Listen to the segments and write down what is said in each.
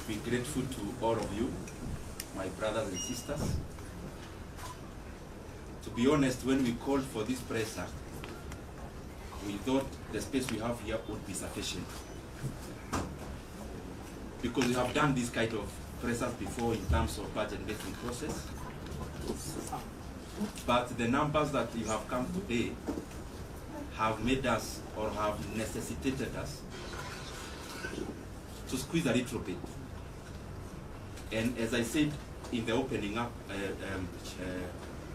be grateful to all of you, my brothers and sisters. To be honest, when we called for this presser, we thought the space we have here would be sufficient. Because we have done this kind of pressers before in terms of budget making process. But the numbers that you have come today have made us, or have necessitated us, to squeeze a little bit. And as I said in the opening up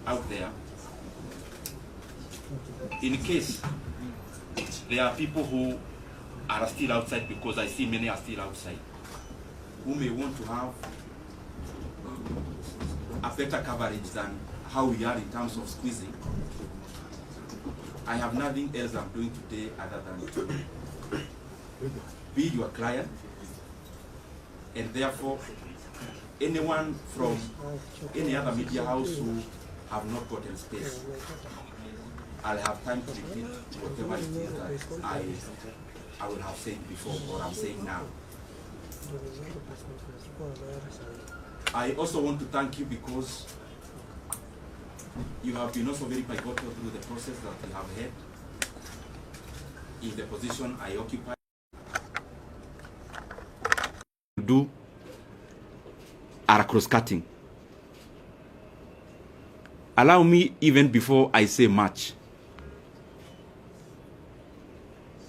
out there, in case there are people who are still outside, because I see many are still outside, who may want to have a better coverage than how we are in terms of squeezing, I have nothing else I'm doing today other than to be your client, and therefore anyone from any other media house who have not gotten space, I'll have time to repeat whatever it is that I will have said before, or I'm saying now. I also want to thank you because you have been also very pivotal through the process that we have had in the position I occupy. Do are cross-cutting. Allow me, even before I say much,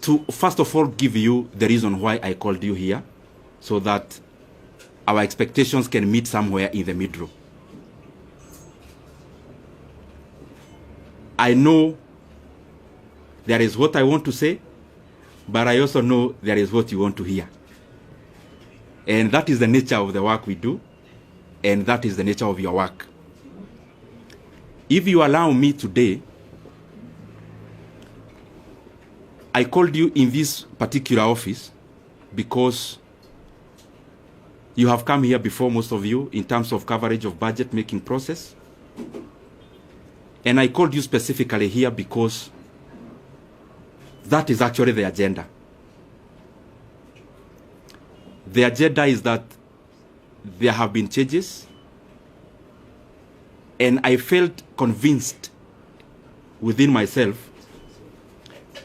to first of all give you the reason why I called you here, so that our expectations can meet somewhere in the middle. I know there is what I want to say, but I also know there is what you want to hear. And that is the nature of the work we do, and that is the nature of your work. If you allow me today, I called you in this particular office because you have come here before, most of you, in terms of coverage of budget making process. And I called you specifically here because that is actually the agenda. The agenda is that there have been changes, and I felt convinced within myself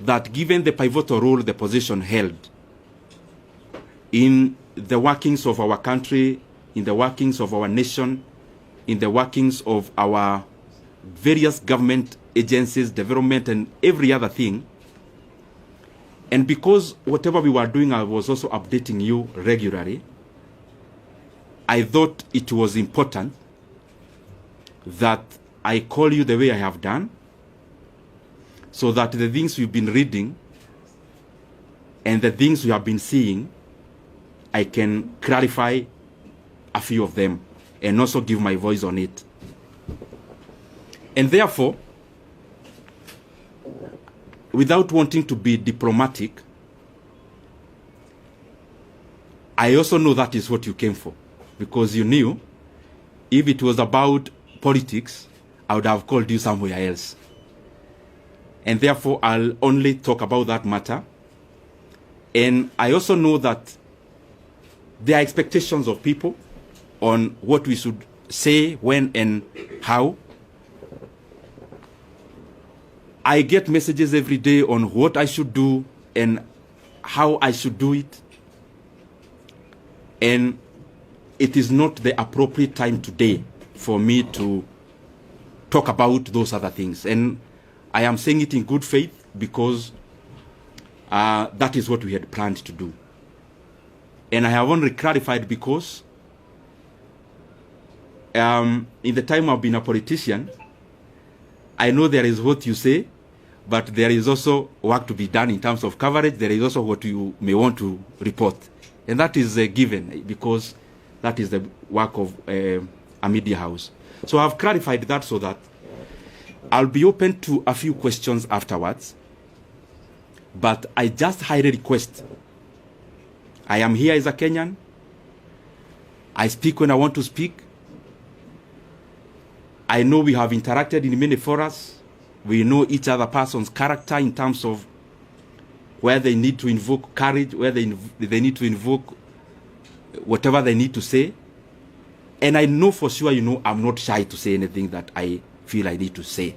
that given the pivotal role the position held in the workings of our country, in the workings of our nation, in the workings of our various government agencies, development, and every other thing, and because whatever we were doing, I was also updating you regularly, I thought it was important that I call you the way I have done, so that the things we've been reading and the things we have been seeing, I can clarify a few of them and also give my voice on it. And therefore, without wanting to be diplomatic, I also know that is what you came for, because you knew if it was about politics, I would have called you somewhere else. And therefore, I'll only talk about that matter. And I also know that there are expectations of people on what we should say, when, and how. I get messages every day on what I should do and how I should do it. And it is not the appropriate time today for me to talk about those other things. And I am saying it in good faith because that is what we had planned to do. And I have only clarified because in the time I've been a politician, I know there is what you say, but there is also work to be done in terms of coverage. There is also what you may want to report. And that is given because that is the work of a media house. So I've clarified that so that I'll be open to a few questions afterwards. But I just highly request, I am here as a Kenyan. I speak when I want to speak. I know we have interacted in many forums. We know each other person's character in terms of where they need to invoke courage, where they need to invoke whatever they need to say. And I know for sure, I'm not shy to say anything that I feel I need to say.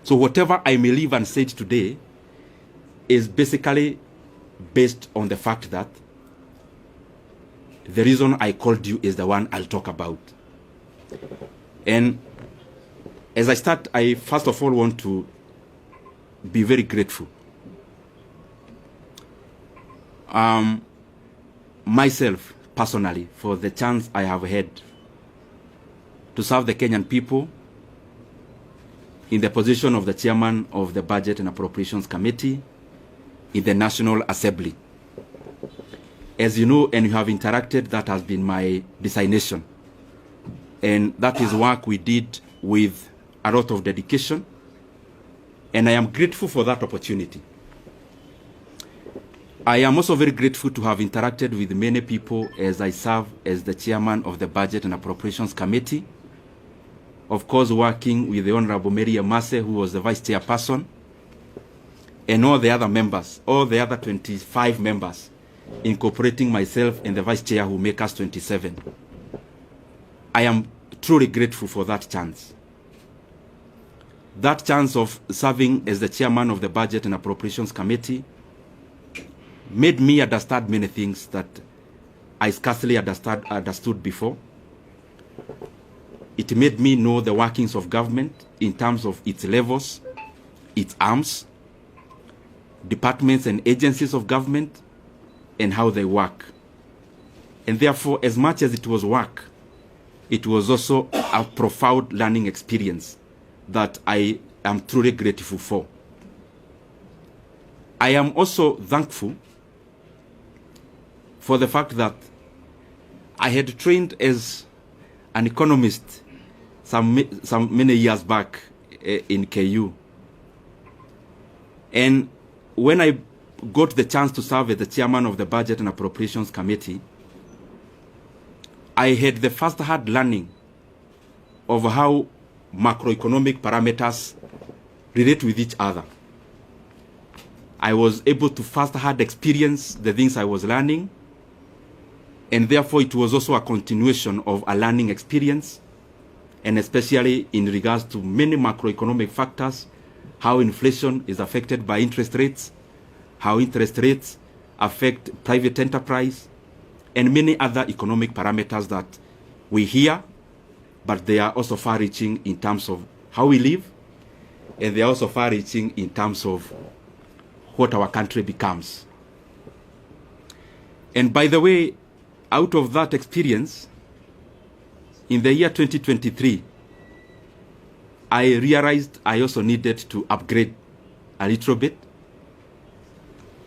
So whatever I may live and say today is basically based on the fact that the reason I called you is the one I'll talk about. And as I start, I first of all want to be very grateful. Myself, personally, for the chance I have had to serve the Kenyan people in the position of the chairman of the Budget and Appropriations Committee in the National Assembly. As you know, and you have interacted, that has been my designation. And that is work we did with a lot of dedication. And I am grateful for that opportunity. I am also very grateful to have interacted with many people as I serve as the chairman of the Budget and Appropriations Committee. Of course, working with the Honorable Mary Amase, who was the vice chairperson, and all the other members, all the other 25 members, incorporating myself and the vice chair who make us 27. I am truly grateful for that chance. That chance of serving as the chairman of the Budget and Appropriations Committee made me understand many things that I scarcely understood before. It made me know the workings of government in terms of its levels, its arms, departments and agencies of government, and how they work. And therefore, as much as it was work, it was also a profound learning experience that I am truly grateful for. I am also thankful for the fact that I had trained as an economist some many years back in KU. And when I got the chance to serve as the chairman of the Budget and Appropriations Committee, I had the first-hand learning of how macroeconomic parameters relate with each other. I was able to first-hand experience the things I was learning, and therefore it was also a continuation of a learning experience, and especially in regards to many macroeconomic factors, how inflation is affected by interest rates, how interest rates affect private enterprise, and many other economic parameters that we hear, but they are also far-reaching in terms of how we live, and they are also far-reaching in terms of what our country becomes. And by the way, out of that experience, in the year 2023, I realized I also needed to upgrade a little bit,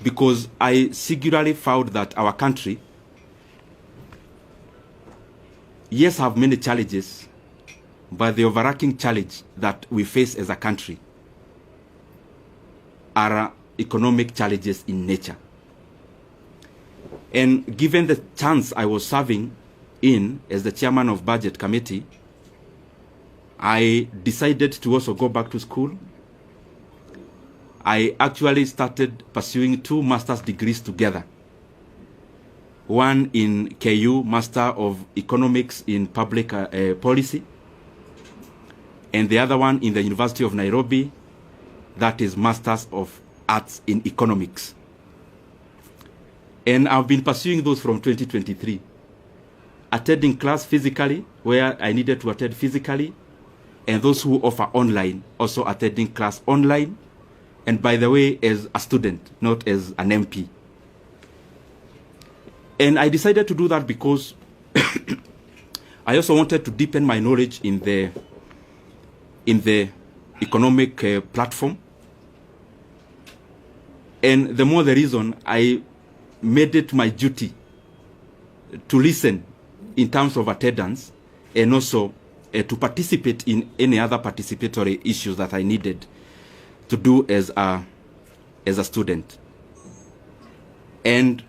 because I singularly found that our country, yes, have many challenges, but the overarching challenge that we face as a country are economic challenges in nature. And given the chance I was serving in as the chairman of Budget Committee, I decided to also go back to school. I actually started pursuing 2 master's degrees together. One in KU, Master of Economics in Public Policy, and the other one in the University of Nairobi, that is Masters of Arts in Economics. And I've been pursuing those from 2023, attending class physically, where I needed to attend physically, and those who offer online, also attending class online, and by the way, as a student, not as an MP. And I decided to do that because I also wanted to deepen my knowledge in the economic platform. And the more the reason, I made it my duty to listen in terms of attendance, and also to participate in any other participatory issues that I needed to do as a student. And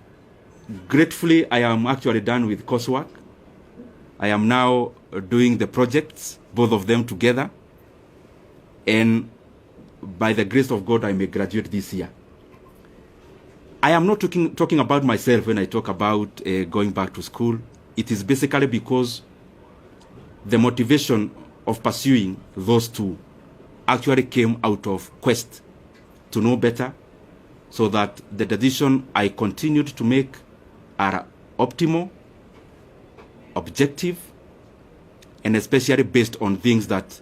gratefully, I am actually done with coursework. I am now doing the projects, both of them together. And by the grace of God, I may graduate this year. I am not talking about myself when I talk about going back to school. It is basically because the motivation of pursuing those two actually came out of quest to know better, so that the decision I continued to make are optimal, objective, and especially based on things that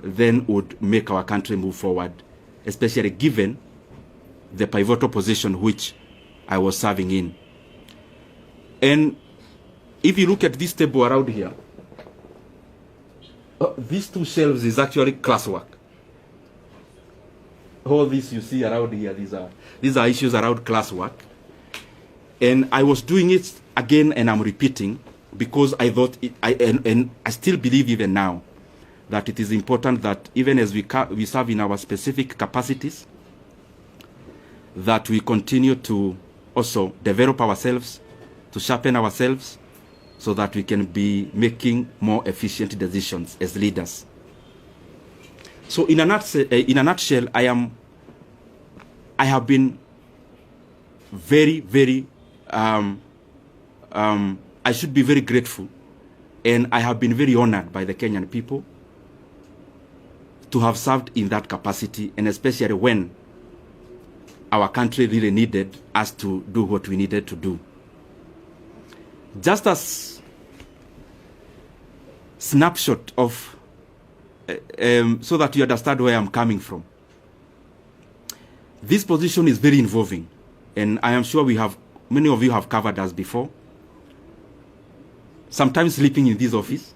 then would make our country move forward, especially given the pivotal position which I was serving in. And if you look at this table around here, these two shelves is actually classwork. All this you see around here, these are issues around classwork. And I was doing it again, and I'm repeating, because I thought, and I still believe even now, that it is important that even as we serve in our specific capacities, that we continue to also develop ourselves, to sharpen ourselves, so that we can be making more efficient decisions as leaders. So in a nutshell, I have been very, very, I should be very grateful, and I have been very honored by the Kenyan people to have served in that capacity, and especially when our country really needed us to do what we needed to do. Just as snapshot of, so that you understand where I'm coming from. This position is very involving, and I am sure many of you have covered us before. Sometimes sleeping in this office,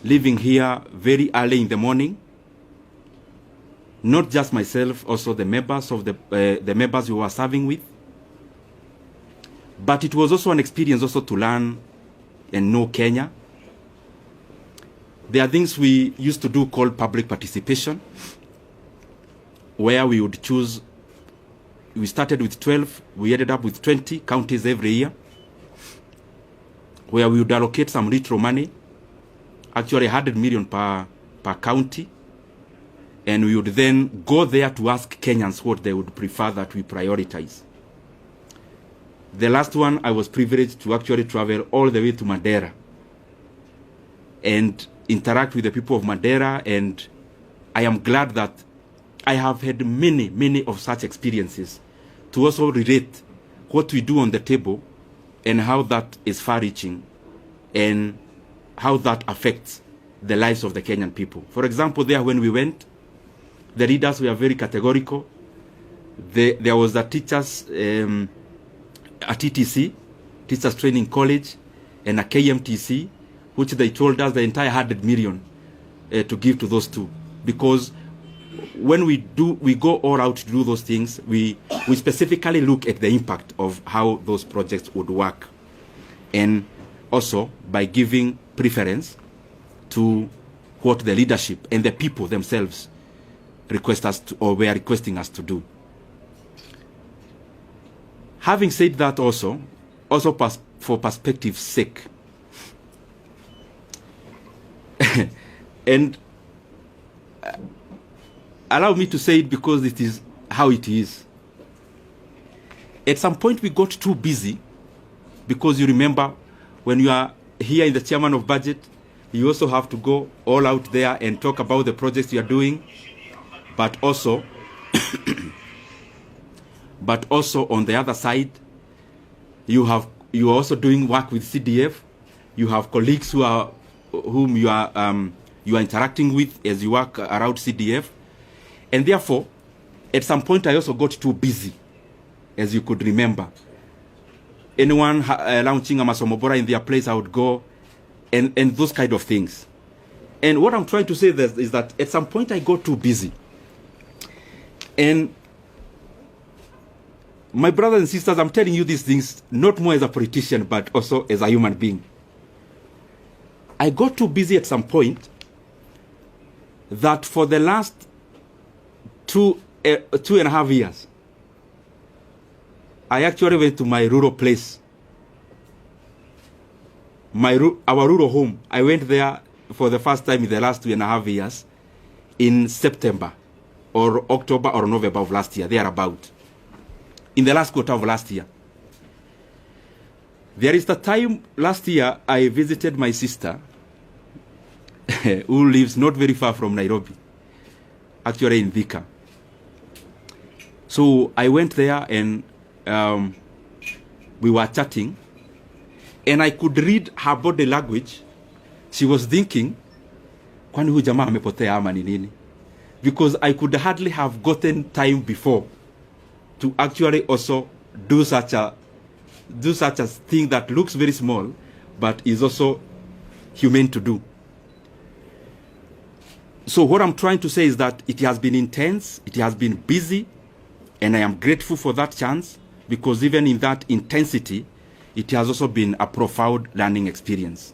leaving here very early in the morning. Not just myself, also the members of the members we were serving with. But it was also an experience also to learn and know Kenya. There are things we used to do called public participation, where we would choose, we started with 12, we ended up with 20 counties every year, where we would allocate some retro money, actually 100 million per county, and we would then go there to ask Kenyans what they would prefer that we prioritize. The last one, I was privileged to actually travel all the way to Madeira and interact with the people of Madeira, and I am glad that I have had many, many of such experiences to also relate what we do on the table and how that is far-reaching and how that affects the lives of the Kenyan people. For example, there when we went, the leaders were very categorical. There was a teachers, a TTC, Teachers Training College, and a KMTC, which they told us the entire 100 million to give to those two. Because when we go all out to do those things, we specifically look at the impact of how those projects would work. And also by giving preference to what the leadership and the people themselves request us to, or were requesting us to do. Having said that, also for perspective's sake, and allow me to say it because it is how it is. At some point we got too busy, because you remember when you are here in the chairman of budget, you also have to go all out there and talk about the projects you are doing, but also on the other side, you are also doing work with CDF. You have colleagues whom you are interacting with as you work around CDF, and therefore, at some point, I also got too busy, as you could remember. Anyone launching a Masomobora in their place, I would go, and those kind of things. And what I'm trying to say is that at some point I got too busy. And my brothers and sisters, I'm telling you these things not more as a politician, but also as a human being. I got too busy at some point that for the last 2.5 years, I actually went to my rural place, our rural home. I went there for the first time in the last 2.5 years in September or October or November of last year, thereabout. in the last quarter of last year. There is the time last year I visited my sister who lives not very far from Nairobi, actually in Thika. So I went there and we were chatting, and I could read her body language. She was thinking, kwani huyu jamaa amepotea ama ni nini? Because I could hardly have gotten time before to actually also do such a thing that looks very small, but is also humane to do. So what I'm trying to say is that it has been intense, it has been busy, and I am grateful for that chance, because even in that intensity, it has also been a profound learning experience.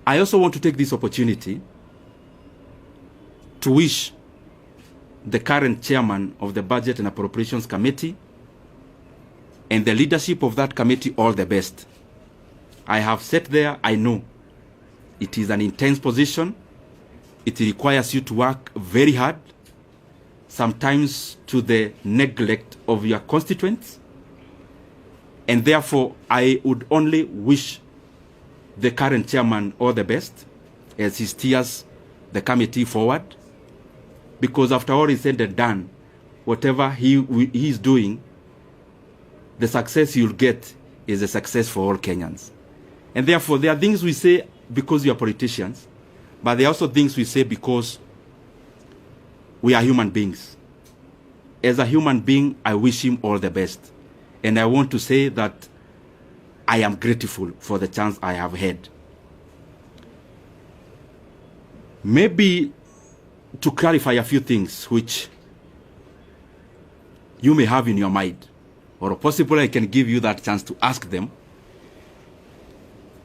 I also want to take this opportunity to wish the current chairman of the Budget and Appropriations Committee and the leadership of that committee all the best. I have sat there, I know it is an intense position. It requires you to work very hard, sometimes to the neglect of your constituents. And therefore, I would only wish the current chairman all the best as he steers the committee forward. Because after all is said and done, whatever he is doing, the success you'll get is a success for all Kenyans. And therefore, there are things we say because we are politicians, but there are also things we say because we are human beings. As a human being, I wish him all the best. And I want to say that I am grateful for the chance I have had. Maybe to clarify a few things which you may have in your mind, or possibly I can give you that chance to ask them.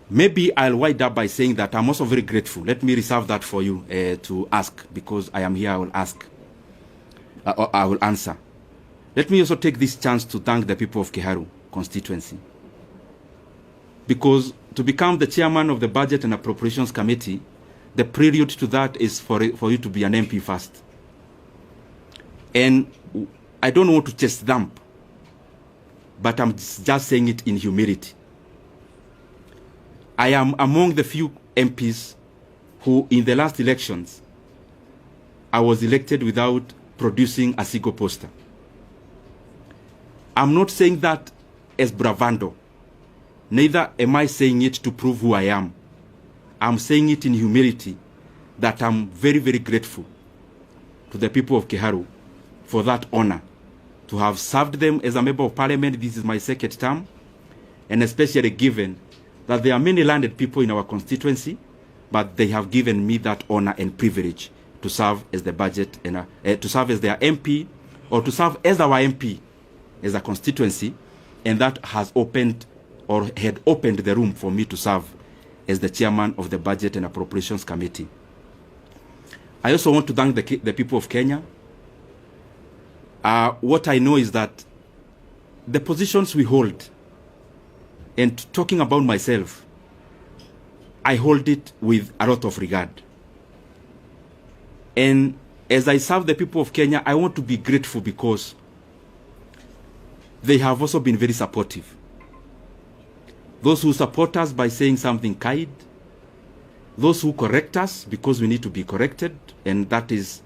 Maybe I'll wind up by saying that I'm also very grateful. Let me reserve that for you to ask, because I am here, I will ask. I will answer. Let me also take this chance to thank the people of Kiharu constituency. Because to become the chairman of the Budget and Appropriations Committee, the prelude to that is for you to be an MP first. And I don't want to chest dump, but I'm just saying it in humility. I am among the few MPs who, in the last elections, I was elected without producing a single poster. I'm not saying that as bravado. Neither am I saying it to prove who I am. I'm saying it in humility, that I'm very, very grateful to the people of Kiharu for that honor, to have served them as a member of parliament. This is my second term, and especially given that there are many landed people in our constituency, but they have given me that honor and privilege to serve as the budget and to serve as their MP, or to serve as our MP as a constituency, and that has opened, or had opened, the room for me to serve as the chairman of the Budget and Appropriations Committee. I also want to thank the people of Kenya. What I know is that the positions we hold, and talking about myself, I hold it with a lot of regard. And as I serve the people of Kenya, I want to be grateful because they have also been very supportive. Those who support us by saying something kind, those who correct us because we need to be corrected, and that is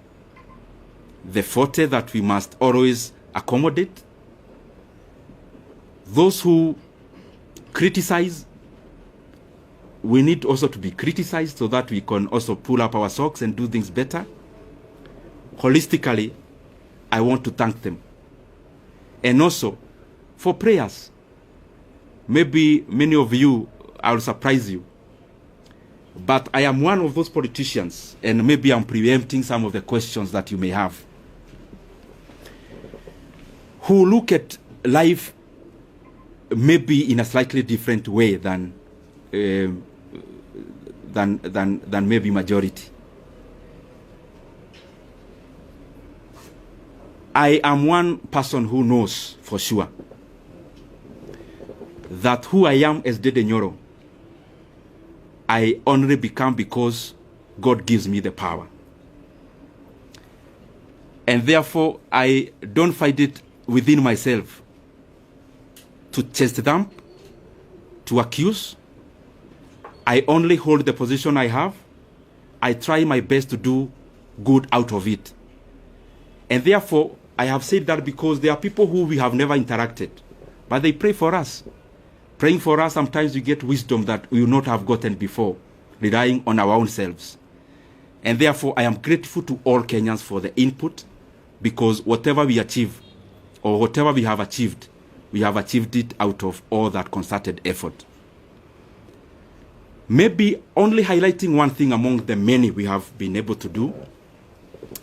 the forte that we must always accommodate. Those who criticize, we need also to be criticized so that we can also pull up our socks and do things better. Holistically, I want to thank them. And also for prayers. Maybe many of you, I'll surprise you, but I am one of those politicians, and maybe I'm preempting some of the questions that you may have, who look at life maybe in a slightly different way than maybe majority. I am one person who knows for sure that who I am as Dede Nyoro, I only become because God gives me the power. And therefore, I don't find it within myself to chest thump, to accuse. I only hold the position I have. I try my best to do good out of it. And therefore, I have said that because there are people who we have never interacted, but they pray for us. Praying for us, sometimes we get wisdom that we will not have gotten before, relying on our own selves. And therefore, I am grateful to all Kenyans for the input, because whatever we achieve, or whatever we have achieved it out of all that concerted effort. Maybe only highlighting one thing among the many we have been able to do,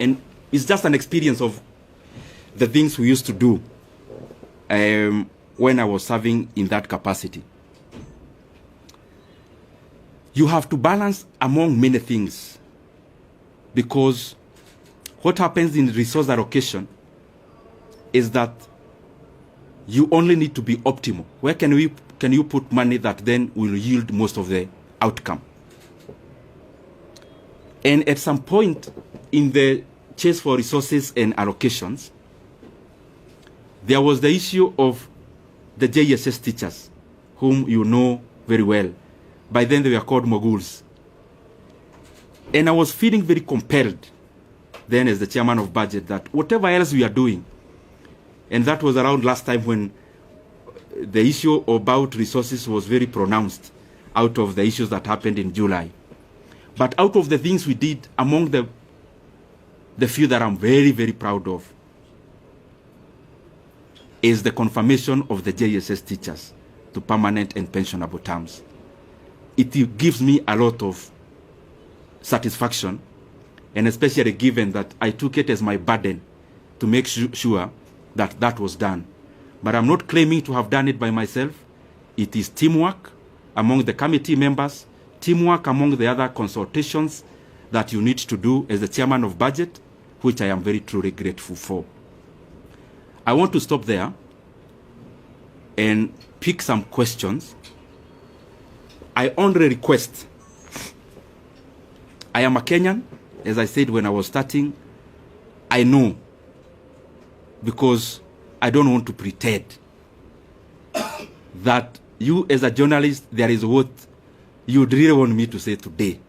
and it's just an experience of the things we used to do when I was serving in that capacity. You have to balance among many things, because what happens in resource allocation is that you only need to be optimal. Where can you put money that then will yield most of the outcome? And at some point in the chase for resources and allocations, there was the issue of the JSS teachers, whom you know very well. By then they were called moguls. And I was feeling very compelled then as the chairman of budget that whatever else we are doing, and that was around last time when the issue about resources was very pronounced out of the issues that happened in July. But out of the things we did, among the few that I'm very, very proud of, is the confirmation of the JSS teachers to permanent and pensionable terms. It gives me a lot of satisfaction, and especially given that I took it as my burden to make sure that that was done. But I'm not claiming to have done it by myself. It is teamwork among the committee members, teamwork among the other consultations that you need to do as the chairman of budget, which I am very truly grateful for. I want to stop there and pick some questions. I only request, I am a Kenyan, as I said when I was starting. I know, because I don't want to pretend that you as a journalist, there is what you really want me to say today.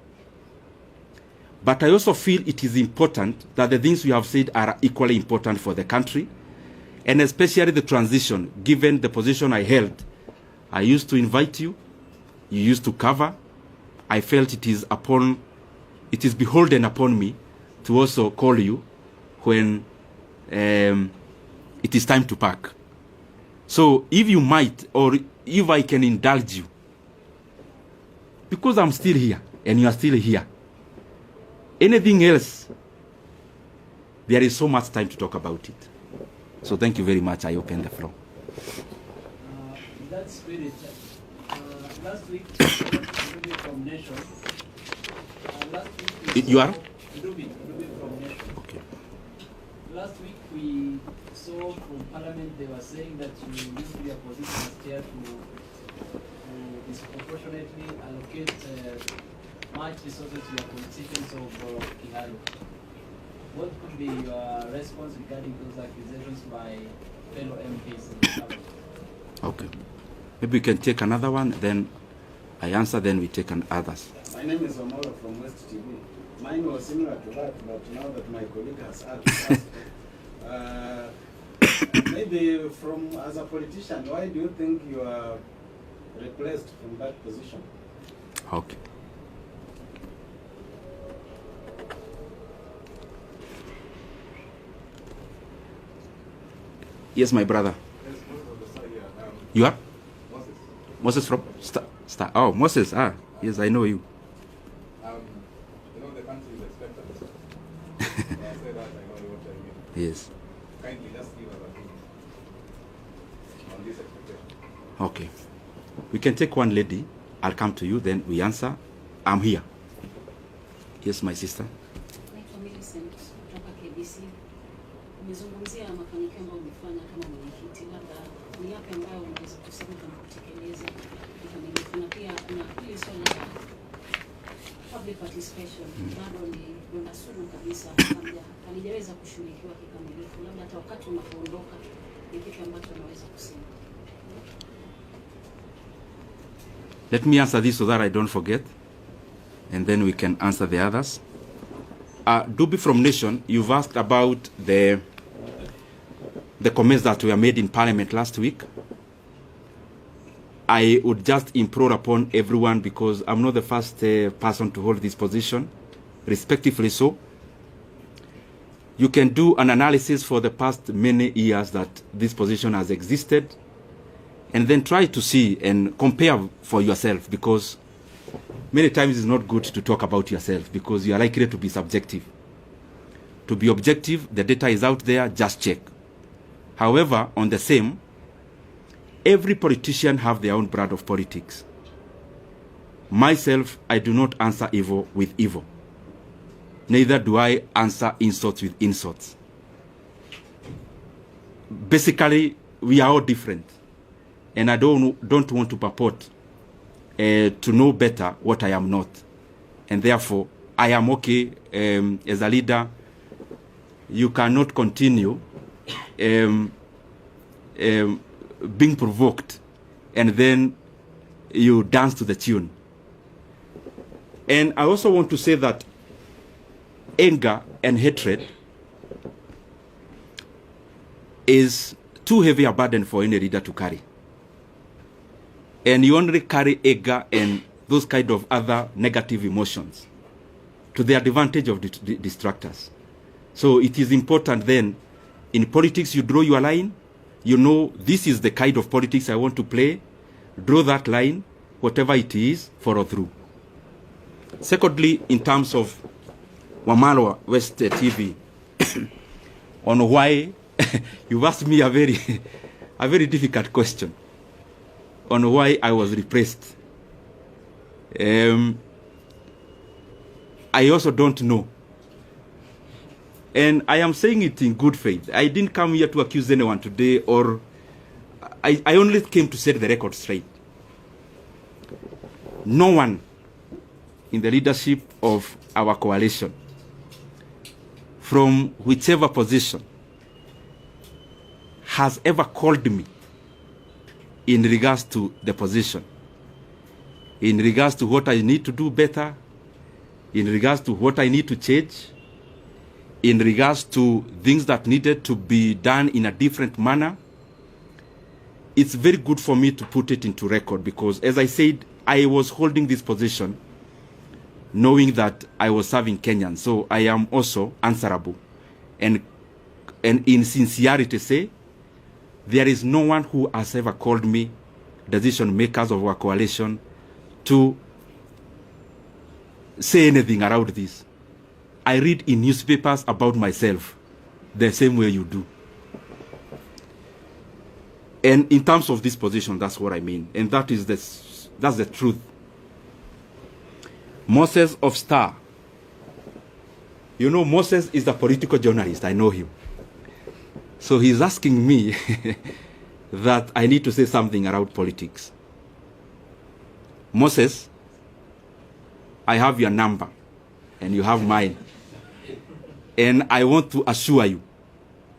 But I also feel it is important that the things we have said are equally important for the country, and especially the transition, given the position I held. I used to invite you, you used to cover. I felt it is beholden upon me to also call you when it is time to pack. So if you might, or if I can indulge you, because I'm still here and you are still here, anything else, there is so much time to talk about it. So thank you very much. I open the floor. That spirit, last week, from Nation. Last week you are? Ruby from Nation. Okay. Last week we saw from Parliament they were saying that you used to be a position as chair to disproportionately allocate much resources to your politicians of Kiharu. What could be your response regarding those accusations by fellow MPs in the Parliament? Okay. Maybe we can take another one, then I answer, then we take others. My name is Nyoro from West TV. Mine was similar to that, but now that my colleague has asked, maybe as a politician, why do you think you are replaced from that position? Okay. Yes, my brother. Yes, Moses on the side here. You are? Moses. Moses from Star. Oh, Moses. Yes, I know you. The country is expectant. When I say that, I know what I mean. Yes. Kindly just give us a hint on this expectation. Okay. We can take one lady. I'll come to you, then we answer. I'm here. Yes, my sister. Umezungumzia mafanikio ambayo umefanya kama mwenyekiti, labda ni yapi ambayo unaweza kusema kama kutekeleza kikamilifu, na pia na hili swala la public participation bado ni donda sugu kabisa, halijaweza kushughulikiwa kikamilifu, labda hata wakati unapoondoka ni kipi ambacho unaweza kusema? Let me answer this so that I don't forget, and then we can answer the others. Duby from Nation, you've asked about the comments that were made in Parliament last week. I would just implore upon everyone, because I'm not the first person to hold this position, respectively so. You can do an analysis for the past many years that this position has existed, and then try to see and compare for yourself, because many times it's not good to talk about yourself, because you are likely to be subjective. To be objective, the data is out there, just check. However, on the same, every politician have their own brand of politics. Myself, I do not answer evil with evil. Neither do I answer insults with insults. Basically, we are all different. And I don't want to purport to know better what I am not. And therefore, I am okay as a leader. You cannot continue being provoked and then you dance to the tune. And I also want to say that anger and hatred is too heavy a burden for any leader to carry. And you only carry anger and those kind of other negative emotions to the advantage of the distractors. So it is important then, in politics you draw your line, you know this is the kind of politics I want to play, draw that line, whatever it is, follow through. Secondly, in terms of Wamalwa West TV, on why, you've asked me a very difficult question on why I was repressed. I also don't know. And I am saying it in good faith. I didn't come here to accuse anyone today, or I only came to set the record straight. No one in the leadership of our coalition, from whichever position, has ever called me in regards to the position, in regards to what I need to do better, in regards to what I need to change, in regards to things that needed to be done in a different manner. It's very good for me to put it into record, because as I said, I was holding this position knowing that I was serving Kenyans. So I am also answerable. And in sincerity say, there is no one who has ever called me, decision makers of our coalition, to say anything around this. I read in newspapers about myself the same way you do. And in terms of this position, that's what I mean. And that's the truth. Moses of Star. You know, Moses is a political journalist. I know him. So he's asking me that I need to say something around politics. Moses, I have your number and you have mine. And I want to assure you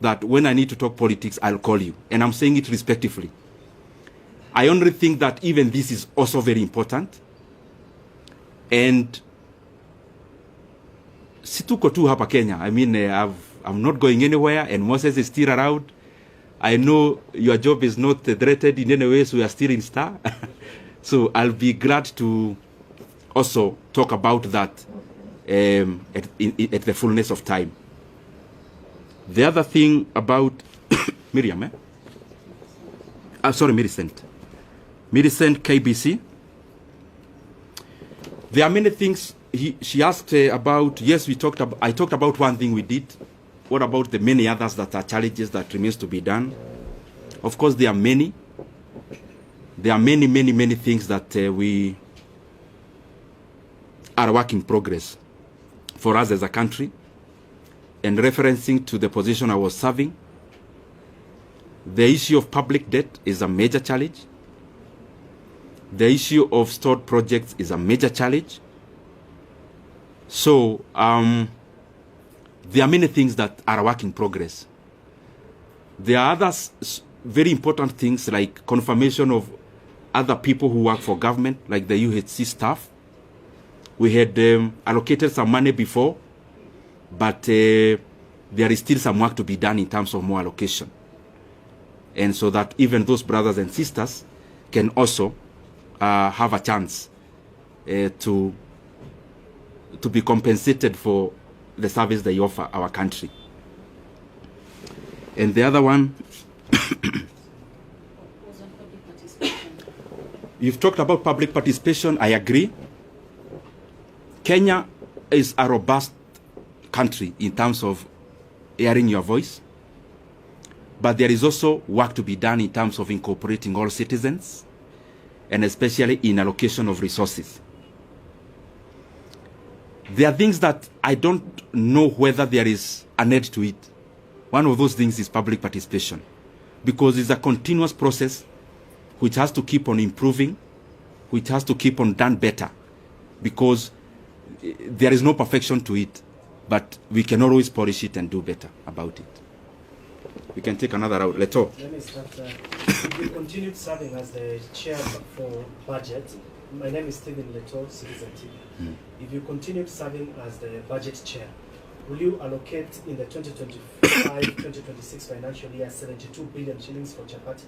that when I need to talk politics, I'll call you. And I'm saying it respectfully. I only think that even this is also very important. And situko tu hapa Kenya. I mean, I'm not going anywhere, and Moses is still around. I know your job is not threatened in any way, so we are still in Star. So I'll be glad to also talk about that at the fullness of time. The other thing about Miriam, sorry, Millicent KBC. There are many things she asked about. Yes, I talked about one thing we did. What about the many others that are challenges that remains to be done? Of course, there are many. There are many things that we are a work in progress for us as a country. And referencing to the position I was serving, the issue of public debt is a major challenge. The issue of stored projects is a major challenge. So there are many things that are a work in progress. There are other very important things like confirmation of other people who work for government, like the UHC staff. We had allocated some money before, but there is still some work to be done in terms of more allocation. And so that even those brothers and sisters can also have a chance to be compensated for the service they offer our country. And the other one, you've talked about public participation. I agree. Kenya is a robust country in terms of hearing your voice, but there is also work to be done in terms of incorporating all citizens, and especially in allocation of resources. There are things that I don't know whether there is an end to it. One of those things is public participation, because it's a continuous process which has to keep on improving, which has to keep on done better, because there is no perfection to it, but we can always polish it and do better about it. We can take another route. Leto. Let me start. If you continued serving as the chair for budget, my name is Stephen Leto, Citizen TV. If you continued serving as the budget chair, will you allocate in the 2025-2026 financial year 72 billion shillings for chapati?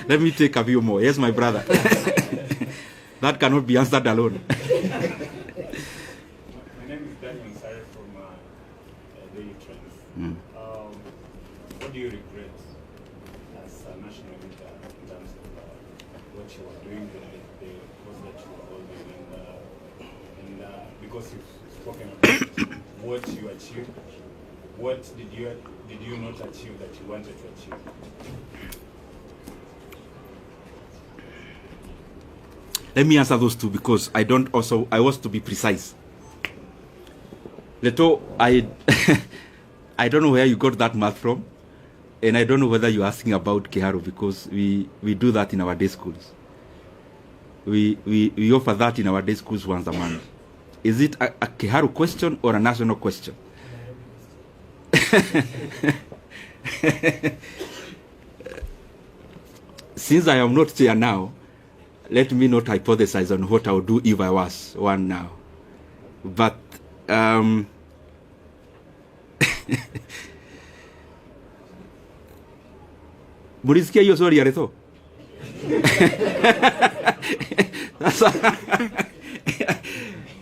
Let me take a few more. Yes, my brother. That cannot be answered alone. My name is Daniel Sare from Daily Trends. What do you regret as a national leader in terms of what you are doing, the course that you are holding, and because you've spoken about what you achieved, what did you not achieve that you wanted to achieve? Let me answer those two, because I want to be precise. Leto, I don't know where you got that math from, and I don't know whether you're asking about Keharu, because we do that in our day schools. We offer that in our day schools once a month. Is it a Keharu question or a national question? Since I am not chair now, let me not hypothesize on what I would do if I was one now. But mulisikia hiyo swali ya Leto?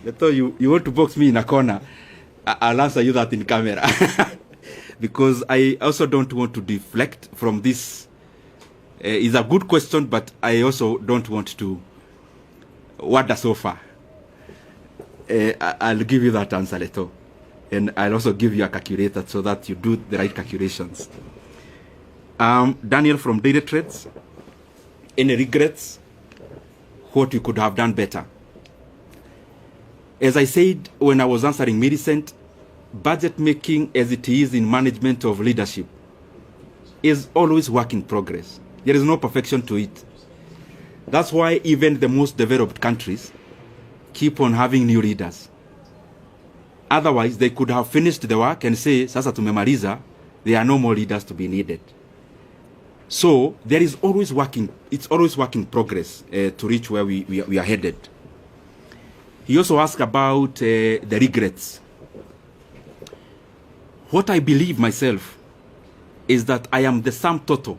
Leto, you want to box me in a corner? I'll answer you that in camera. Because I also don't want to deflect from this. It's a good question, but I also don't want to wander so far. I'll give you that answer, Leto. And I'll also give you a calculator so that you do the right calculations. Daniel from Daily Trades. Any regrets? What you could have done better? As I said when I was answering Millicent, budget making as it is in management of leadership is always work in progress. There is no perfection to it. That's why even the most developed countries keep on having new leaders. Otherwise, they could have finished the work and say, sasa tumemaliza, there are no more leaders to be needed. So there is always it's always work in progress to reach where we are headed. He also asked about the regrets. What I believe myself is that I am the sum total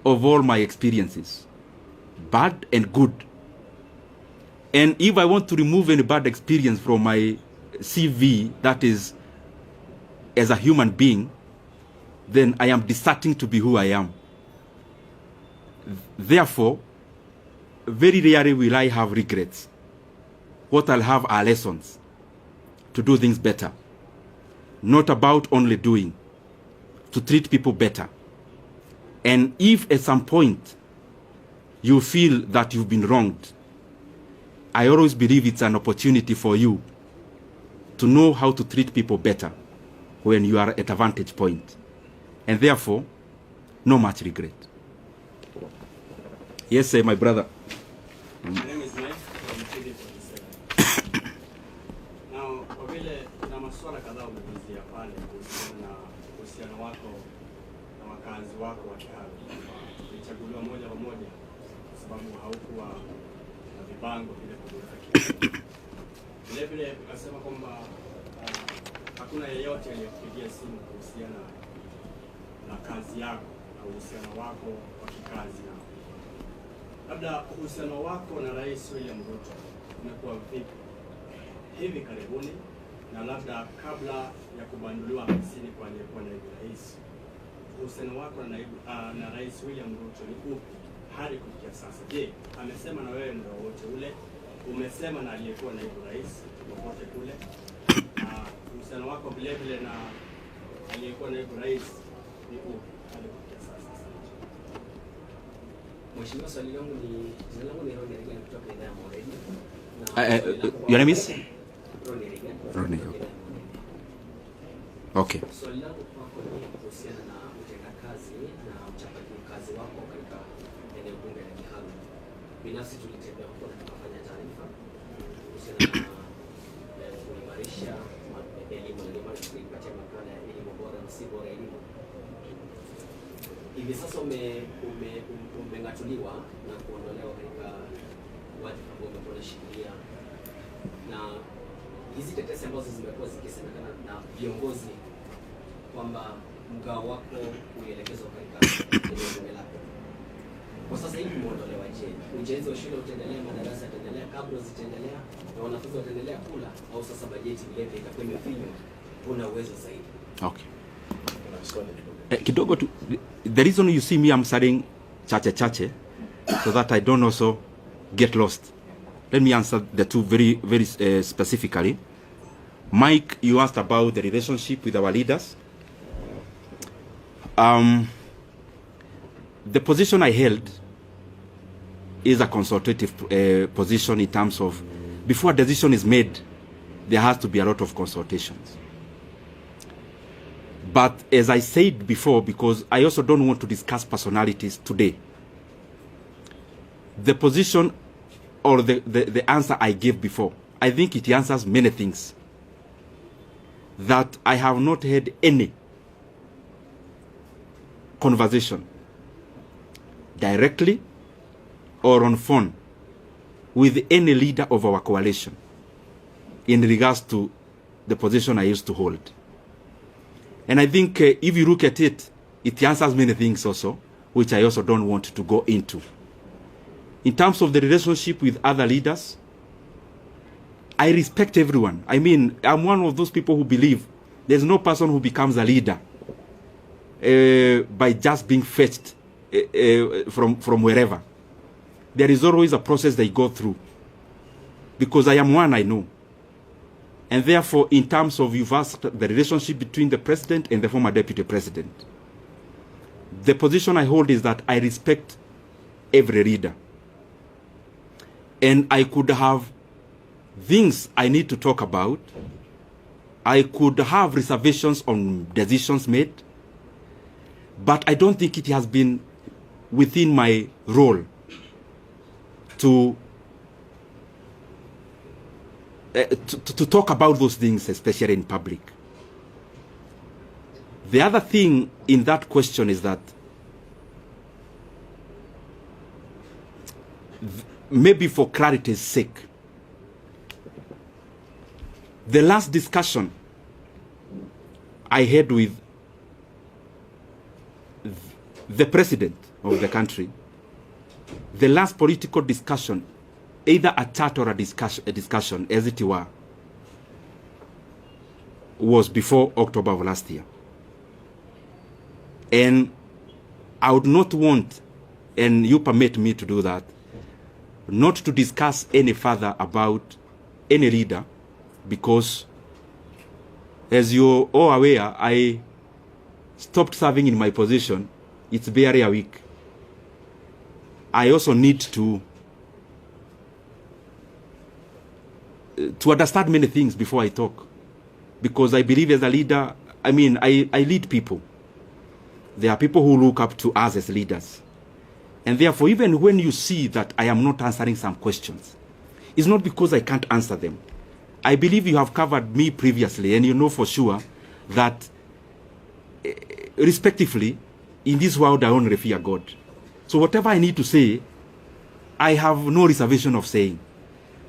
of all my experiences, bad and good. And if I want to remove any bad experience from my CV, that is, as a human being, then I am deserting to be who I am. Therefore, very rarely will I have regrets. What I'll have are lessons to do things better. Not about only doing, to treat people better. And if at some point you feel that you've been wronged, I always believe it's an opportunity for you to know how to treat people better when you are at a vantage point. And therefore, no much regret. Yes, my brother. My name is Mike from CD47. Now, kwa vile kuna masuala kadhaa umeguzia pale kuhusiana na uhusiano wako na wakazi wako wa Kiharu, ulichaguliwa moja kwa moja kwa sababu haukuwa na vibango vile kutoka Kiharu. Vile vile ukasema kwamba hakuna yeyote aliyekupigia simu kuhusiana na kazi yako na uhusiano wako wa kikazi nao. Labda uhusiano wako na Rais William Ruto umekuwa vipi hivi karibuni, na labda kabla ya kubanduliwa ofisini kwa aliyekuwa naibu rais, uhusiano wako na Rais William Ruto ni upi hadi kufikia sasa? Je, amesema na wewe muda wote ule? Umesema na aliyekuwa naibu rais popote kule? Uhusiano wako vile vile na aliyekuwa naibu rais ni upi hadi kufikia sasa? Mheshimiwa, swali langu ni jina langu ni Ronny Regan kutoka idhaa ya Moredi. Your name is? Ronny Regan. Ronny. Okay. Swali langu kwako ni kuhusiana na utendakazi na mchakato kazi wako katika eneo bunge la Kiharu. Binafsi tulitembea huko na tukafanya taarifa kuhusiana na kuimarisha elimu na kuipatia makala ya elimu bora na si bora elimu. Hivi sasa umeng'atuliwa na kuondolewa katika wadhifa ambao umekuwa unashikilia, na hizi tetesi ambazo zimekuwa zikisemekana na viongozi kwamba mgao wako ulielekezwa katika eneo bunge lako, kwa sasa hivi umeondolewa. Je, ujenzi wa shule utaendelea, madarasa yataendelea, kabla zitaendelea na wanafunzi wataendelea kula, au sasa bajeti vile vile itakuwa imefinywa, kuna uwezo zaidi? Okay. Kidogo tu, the reason you see me answering chache so that I don't also get lost. Let me answer the two very specifically. Mike, you asked about the relationship with our leaders. The position I held is a consultative position in terms of before a decision is made, there has to be a lot of consultations. But as I said before, because I also don't want to discuss personalities today, the position or the answer I gave before, I think it answers many things. That I have not had any conversation directly or on phone with any leader of our coalition in regards to the position I used to hold. And I think if you look at it, it answers many things also, which I also don't want to go into. In terms of the relationship with other leaders, I respect everyone. I mean, I'm one of those people who believe there's no person who becomes a leader by just being fetched from wherever. There is always a process they go through. Because I am one, I know. And therefore, in terms of you've asked the relationship between the president and the former deputy president, the position I hold is that I respect every leader. And I could have things I need to talk about. I could have reservations on decisions made. But I don't think it has been within my role to talk about those things, especially in public. The other thing in that question is that maybe for clarity's sake, the last discussion I had with the president of the country, the last political discussion, either a chat or a discussion, as it were, was before October of last year. And I would not want, and you permit me to do that, not to discuss any further about any leader, because as you're all aware, I stopped serving in my position. It's barely a week. I also need to understand many things before I talk. Because I believe as a leader, I mean, I lead people. There are people who look up to us as leaders. And therefore, even when you see that I am not answering some questions, it's not because I can't answer them. I believe you have covered me previously, and you know for sure that, respectively, in this world I only fear God. So whatever I need to say, I have no reservation of saying.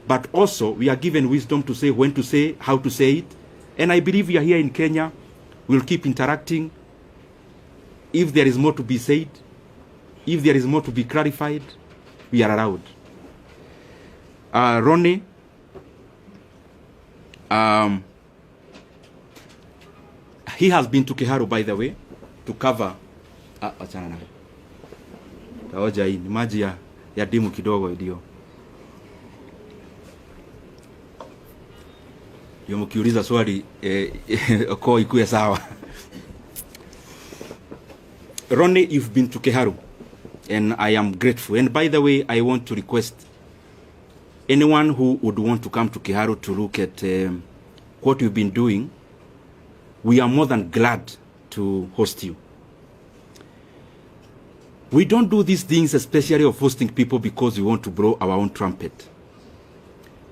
But also, we are given wisdom to say when to say, how to say it. And I believe we are here in Kenya. We'll keep interacting. If there is more to be said, if there is more to be clarified, we are allowed. Ronnie, he has been to Kiharu, by the way, to cover. Achana na taoja hii ni maji ya dimu kidogo ndio. Yo mkiuliza swali kwa ikuwe sawa. Ronnie, you've been to Kiharu, and I am grateful. And by the way, I want to request anyone who would want to come to Kiharu to look at what we've been doing. We are more than glad to host you. We don't do these things, especially of hosting people, because we want to blow our own trumpet.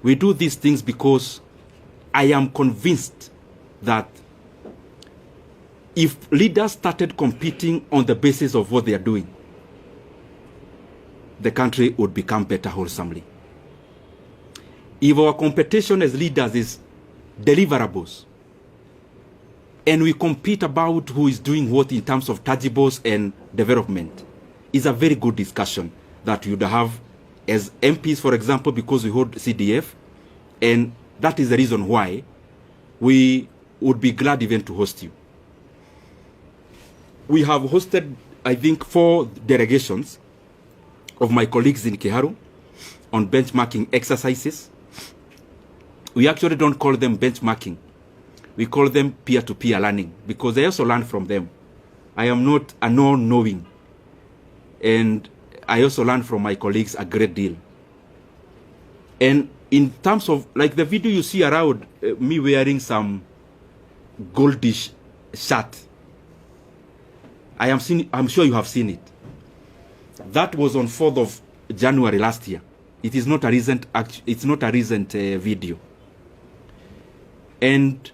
We do these things because I am convinced that if leaders started competing on the basis of what they are doing, the country would become better wholesomely. If our competition as leaders is deliverables, and we compete about who is doing what in terms of tangibles and development, is a very good discussion that you'd have as MPs, for example, because we hold CDF, and that is the reason why we would be glad even to host you. We have hosted, I think, 4 delegations of my colleagues in Kiharu on benchmarking exercises. We actually don't call them benchmarking. We call them peer-to-peer learning, because I also learn from them. I am not a non-knowing. And I also learn from my colleagues a great deal. And in terms of, like the video you see around, me wearing some goldish shirt, I'm sure you have seen it. That was on 4th of January last year. It is not a recent, it's not a recent video. And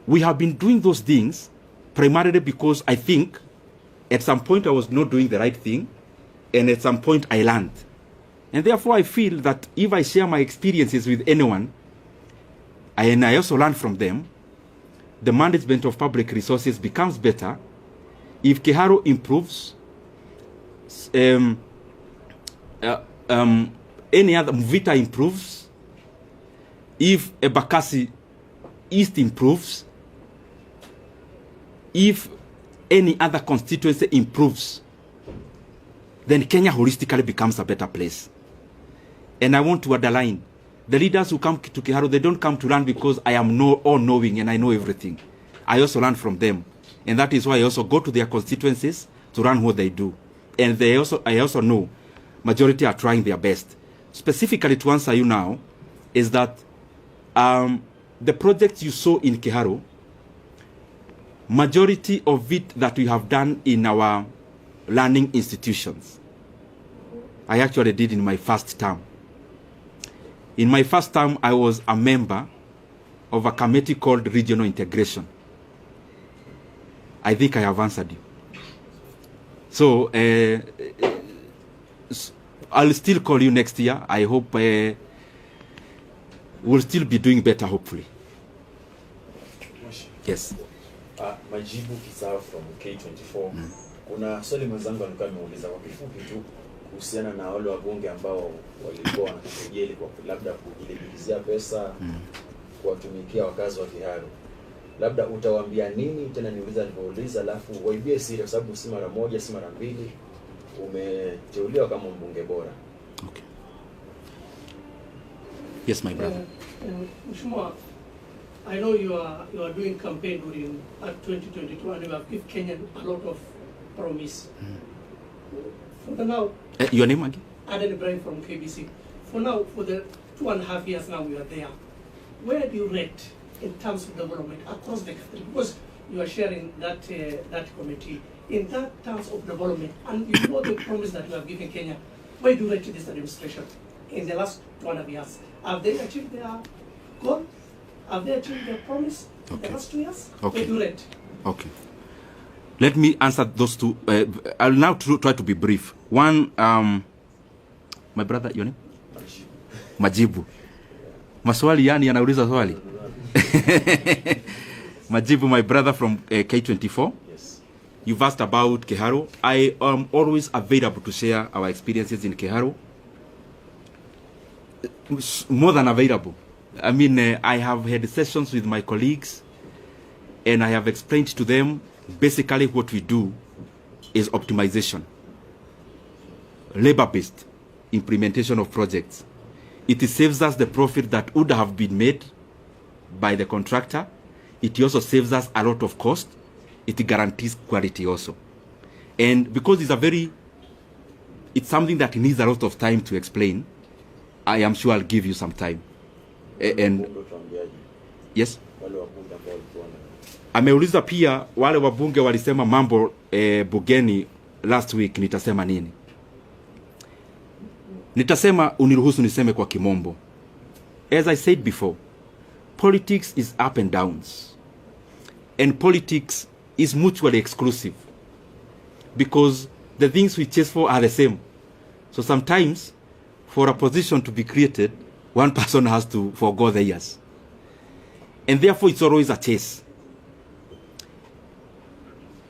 we have been doing those things primarily because I think at some point I was not doing the right thing, and at some point I learned. And therefore I feel that if I share my experiences with anyone, and I also learn from them, the management of public resources becomes better. If Kiharu improves, any other Mvita improves, if Ebakasi East improves, if any other constituency improves, then Kenya holistically becomes a better place. And I want to underline, the leaders who come to Kiharu, they don't come to learn because I am all-knowing and I know everything. I also learn from them. And that is why I also go to their constituencies to learn what they do. And I also know majority are trying their best. Specifically to answer you now, is that the projects you saw in Kiharu, majority of it that we have done in our learning institutions, I actually did in my first term. In my first term, I was a member of a committee called Regional Integration. I think I have answered you. So, I'll still call you next year. I hope we'll still be doing better, hopefully. Yes. Majibu Kisao from K24. Kuna swali mwenzangu alikuwa ameuliza kwa kifupi tu kuhusiana na wale wabunge ambao walikuwa wanakujeli kwa labda kujilipizia pesa kuwatumikia wakazi wa Kiharu. Labda utawaambia nini? Tena niuliza niliouliza, alafu waibie siri kwa sababu si mara moja si mara mbili umeteuliwa kama mbunge bora. Okay. Yes, my brother. Mheshimiwa, I know you are doing campaign during 2022 and you have given Kenya a lot of promise. For now, your name again? Aden Ibrahim from KBC. For now, for the 2.5 years now we are there, where do you rate in terms of development across the country? Because you are sharing that that committee in that terms of development, and you know the promise that you have given Kenya. Why do you rate this administration in the last 2.5 years? Have they achieved their goal? Have they achieved their promise in the last 2 years? Okay. Why do you rate? Okay. Let me answer those two. I'll now try to be brief. One, my brother, your name? Majibu. Maswali yani anauliza swali. Majibu, my brother from K24. Yes. You've asked about Keharo. I am always available to share our experiences in Keharo. More than available. I mean, I have had sessions with my colleagues and I have explained to them basically what we do is optimization, labor-based implementation of projects. It saves us the profit that would have been made by the contractor. It also saves us a lot of cost. It guarantees quality also. And because it's something that needs a lot of time to explain, I am sure I'll give you some time. And yes, ameuliza pia wale wabunge walisema mambo bugeni last week, nitasema nini? Nitasema, uniruhusu niseme kwa kimombo. As I said before, politics is up and downs. And politics is mutually exclusive. Because the things we chase for are the same. So sometimes, for a position to be created, one person has to forgo the years. And therefore, it's always a chase.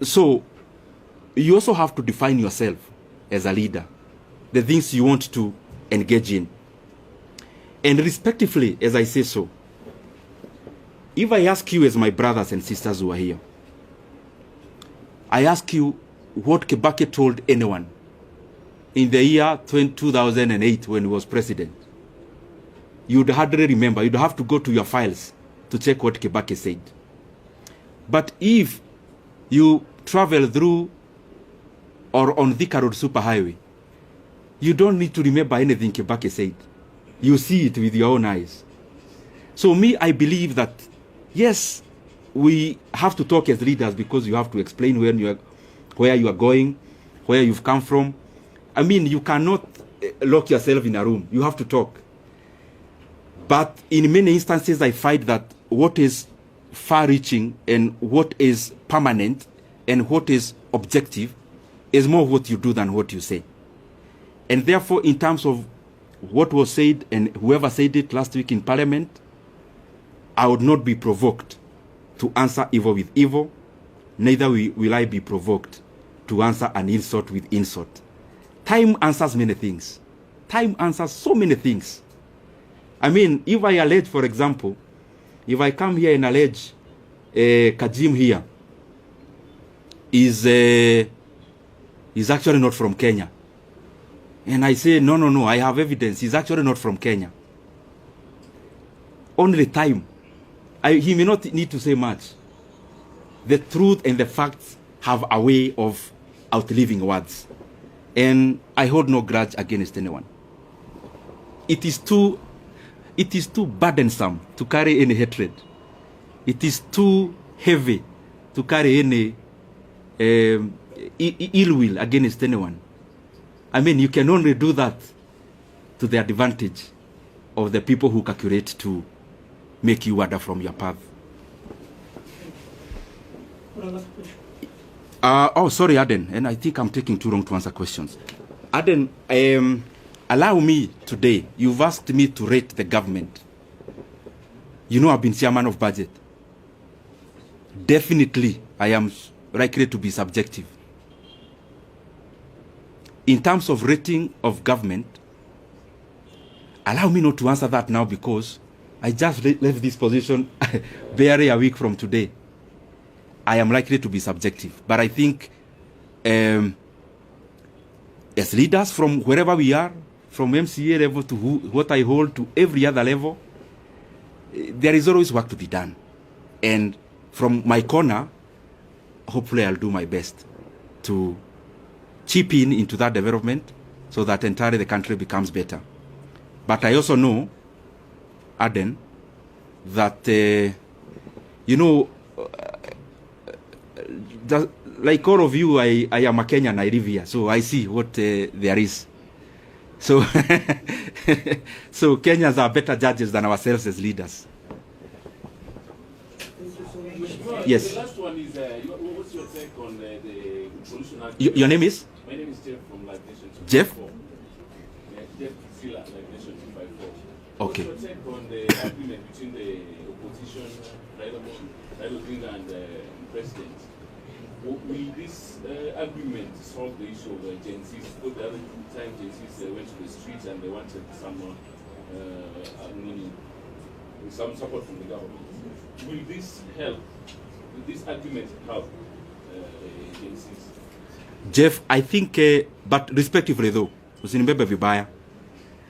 So, you also have to define yourself as a leader, the things you want to engage in. And respectively, as I say so, if I ask you as my brothers and sisters who are here, I ask you what Kibaki told anyone in the year 2008 when he was president, you'd hardly remember. You'd have to go to your files to check what Kibaki said. But if you travel through or on Thika Road Superhighway, you don't need to remember anything Kibaki said. You see it with your own eyes. So me, I believe that, yes, we have to talk as leaders because you have to explain where you are going, where you've come from. I mean, you cannot lock yourself in a room. You have to talk. But in many instances, I find that what is far-reaching and what is permanent and what is objective is more what you do than what you say. And therefore, in terms of what was said and whoever said it last week in Parliament, I would not be provoked to answer evil with evil, neither will I be provoked to answer an insult with insult. Time answers many things. Time answers so many things. I mean, if I allege, for example, if I come here and allege Kajim here is actually not from Kenya, and I say, no, I have evidence, he's actually not from Kenya. Only time. He may not need to say much. The truth and the facts have a way of outliving words. And I hold no grudge against anyone. It is too burdensome to carry any hatred. It is too heavy to carry any ill will against anyone. I mean, you can only do that to the advantage of the people who calculate to make you wander from your path. Oh, sorry, Aden, and I think I'm taking too long to answer questions. Aden, allow me today. You've asked me to rate the government. You know I've been chairman of budget. Definitely, I am likely to be subjective. In terms of rating of government, allow me not to answer that now because I just left this position barely a week from today. I am likely to be subjective. But I think as leaders from wherever we are, from MCA level to what I hold to every other level, there is always work to be done. And from my corner, hopefully I'll do my best to chip in into that development so that entirely the country becomes better. But I also know, Aden, that, like all of you, I am a Kenyan, I live here, so I see what there is. So, so Kenyans are better judges than ourselves as leaders. Yes. The last one is, what's your take on the solution? Your name is? My name is Jeff from Live Nation 254. Jeff? Yeah, Jeff Zilla, Live Nation 254. Okay. What's your take on the agreement between the opposition, Raila Odinga, and the president? Will this agreement solve the issue of Gen Zs? Because the other time Gen Zs went to the streets and they wanted some support from the government. Will this help? Will this agreement help Gen Zs? Jeff, I think, but respectively though, usinibebe vibaya,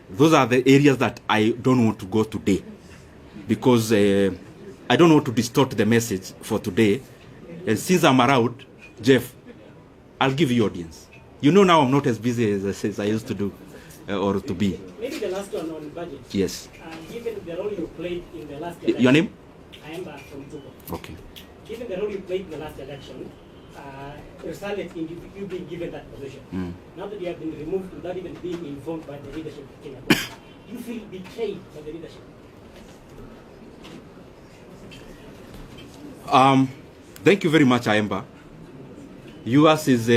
those are the areas that I don't want to go today, because I don't want to distort the message for today. And since I'm around, Jeff, I'll give you audience. You know now I'm not as busy as I used to do, or to be. Maybe the last one on budget. Yes. Given the role you played in the last election. Your name? I am from Togo. Okay. Given the role you played in the last election, resulted in you being given that position. Now that you have been removed without even being informed by the leadership of Kenya, you feel betrayed by the leadership? Thank you very much, Aemba. Yours is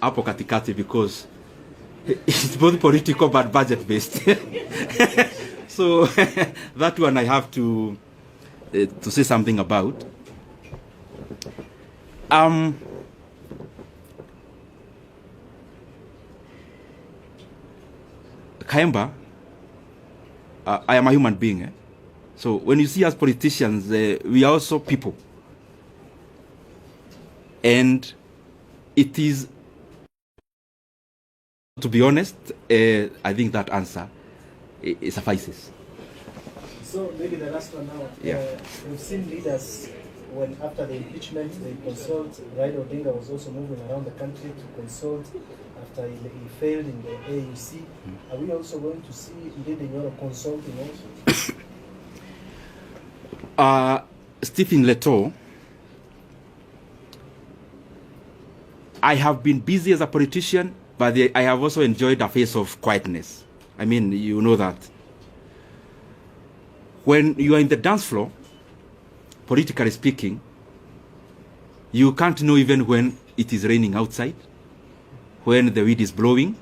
hapo katikati because it's both political but budget based. So that one I have to say something about. Kaemba, I am a human being. So when you see us politicians, we are also people. And it is, to be honest, I think that answer it suffices. So maybe the last one now. Yeah. We've seen leaders, when after the impeachment, they consult. Raila Odinga was also moving around the country to consult after he failed in the AUC. Are we also going to see Ndindi Nyoro consulting also? Stephen Leto, I have been busy as a politician, but I have also enjoyed a phase of quietness. I mean, you know that. When you are in the dance floor, politically speaking, you can't know even when it is raining outside, when the wind is blowing.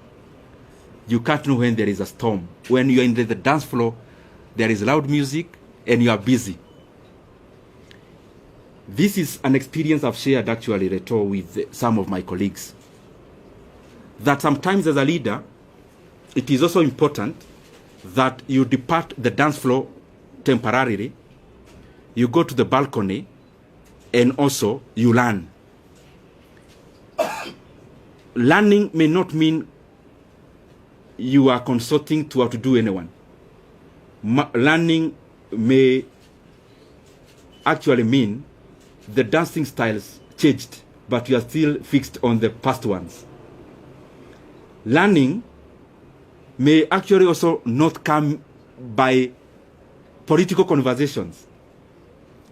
You can't know when there is a storm. When you are in the dance floor, there is loud music and you are busy. This is an experience I've shared actually, Reto, with some of my colleagues. That sometimes as a leader, it is also important that you depart the dance floor temporarily, you go to the balcony, and also you learn. Learning may not mean you are consulting to outdo anyone. Learning may actually mean the dancing styles changed, but you are still fixed on the past ones. Learning may actually also not come by political conversations.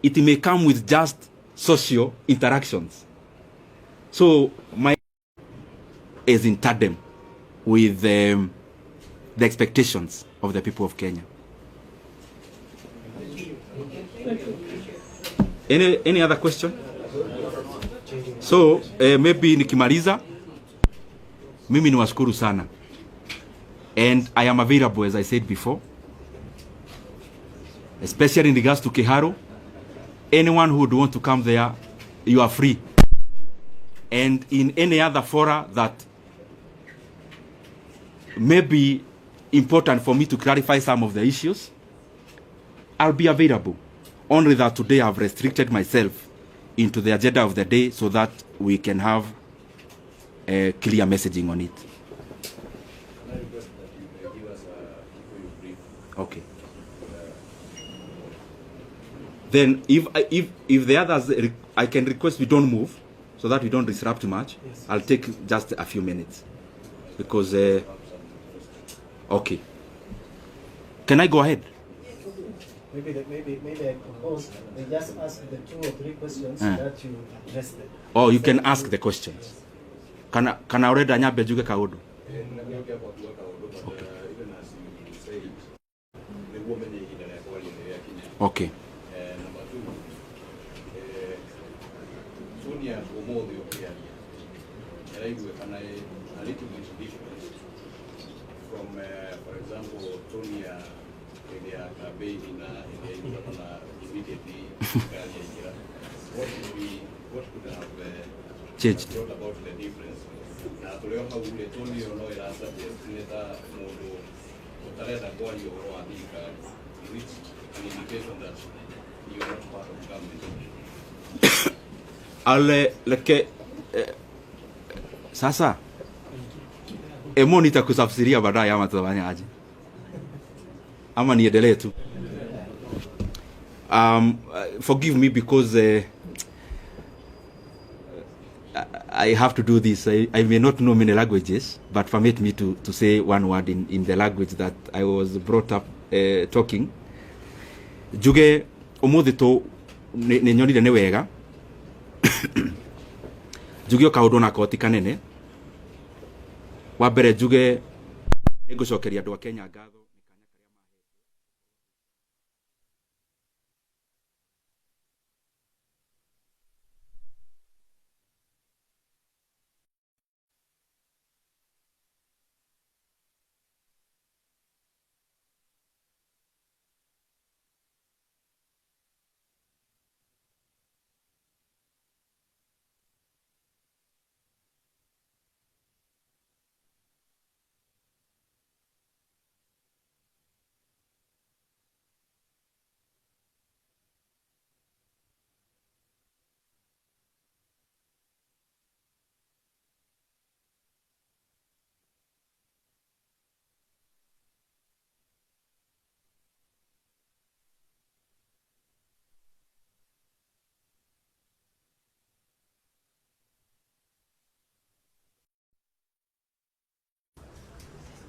It may come with just social interactions. So my is in tandem with the expectations of the people of Kenya. Any other question? So maybe nikimaliza, mimi niwashukuru sana, and I am available as I said before, especially in regards to Keharo. Anyone who would want to come there, you are free. And in any other fora that may be important for me to clarify some of the issues, I'll be available. Only that today I've restricted myself into the agenda of the day so that we can have a clear messaging on it. Can I request that you may give us before you brief? Okay. Then if the others, I can request we don't move so that we don't disrupt much. Yes. I'll take just a few minutes because, okay. Can I go ahead? maybe I propose they just ask the 2 or 3 questions that you address them. Or you can ask the questions. Kana urenda nyambe njuge kaundu? Okay. Number 2, Sonia Omodio Okiaria. And I do a little bit different from, for example, Tonia in their campaign in immediately. What could have changed brought about the difference? Now, to learn how the Tonia or no, it has a senator Modo, Otaleta Guadio or Adika, which an indication that you are not part of government. Leke sasa emo nitakusafsiria baadaye ama tutafanya aje? Ama niendelee tu? Forgive me because I have to do this. I may not know many languages, but permit me to say one word in the language that I was brought up talking. Juge umuthi tu ni nyonire ni wega juge kaundu na koti kanene wa mbere juge nigucokeria andu a Kenya ngatho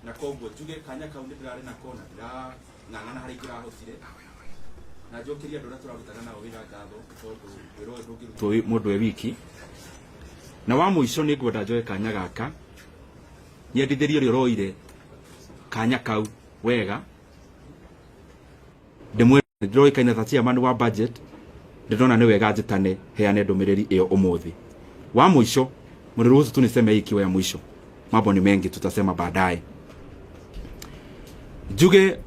na koguo juge kanya kau ndirari na kona ndira ng'ang'ana hari kirahotire na njokiria andu aria turarutana nao wira ngatho tondu wiro uyu ndungirutwo mundu e wiki na wa muico ni ngwenda njoe kanya gaka nyendithirie ri uroire kanya kau wega ndimwe ndiroikaine ta chairman wa budget ndona ni wega njitane heane ndumiriri iyo umuthi wa muico mniruhusu tu niseme hiki ya mwisho mambo ni mengi tutasema baadaye. Juge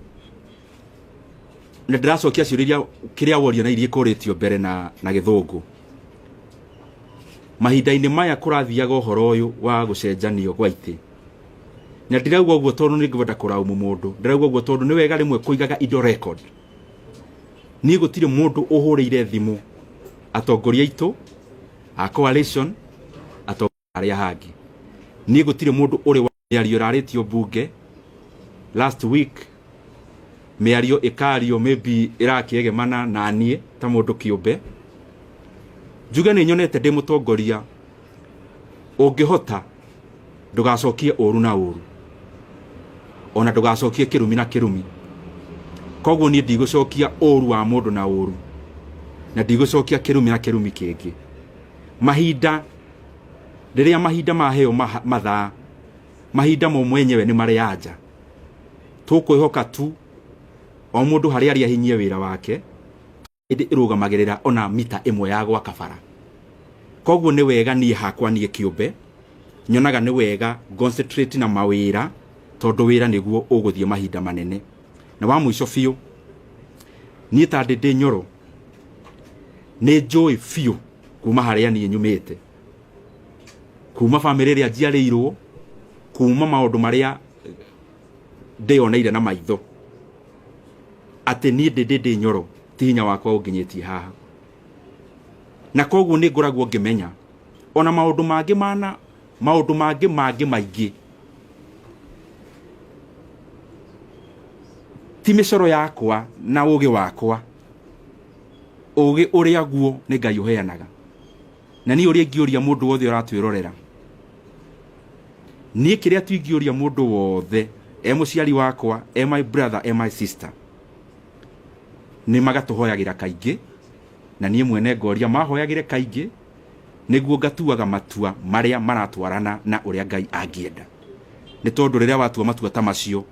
ndiracokia ciuria kiria woria na irie kuritio mbere na githungu mahinda-ini maya kurathiaga uhoro uyu wa gucenjanio gwa iti na ndirauga uguo tondu ni ngwenda kuraumu mundu ndirauga uguo tondu ni wega rimwe kuigaga indo record ni gutire mundu uhurire thimu atongoria itu a coalition atongoria hangi ni gutire mundu uri wa miario raritio bunge last week miario ikario maybe irakiegemana na nie ta mundu kiumbe juga ni nyonete ndi mutongoria ungihota ndugacokie uru na uru ona ndugacokie kirumi na kirumi koguo ni ndigucokia uru wa mundu na uru na ndigucokia kirumi na kirumi kingi mahinda riria mahinda maheo mathaa mahinda mo mwenyewe ni mari anja tukwihoka tu o mundu hari ari ahinyie wira wake indi irugamagirira ona mita imwe ya gwa kabara koguo ni wega nie hakwa nie kiumbe nyonaga ni wega concentrate na mawira tondu wira niguo uguthie mahinda manene na wa mwisho fiu nie ta ndi Nyoro ni joy fiu kuma haria nie nyumite kuma family ria njiarirwo kuma maundu maria ndioneire na maitho ati nie ndi Nyoro ti hinya wakwa unginyetie haha na koguo ni ngoragwo ngimenya ona maundu mangi maingi ti micoro yakwa na ugi wakwa ugi uria guo ni Ngai uheanaga na ni uria ngiuria mundu wothe uratwirorera ni kiria tuingioria mundu wothe muciari wakwa my brother my sister nĩ magatuhoyagira kaingĩ na niĩ mwene ngoria mahoyagire kaingĩ nĩguo ngatuaga matua marĩa maratwarana na ũrĩa Ngai angĩenda. Nĩ tondũ rĩrĩa watua matua ta macio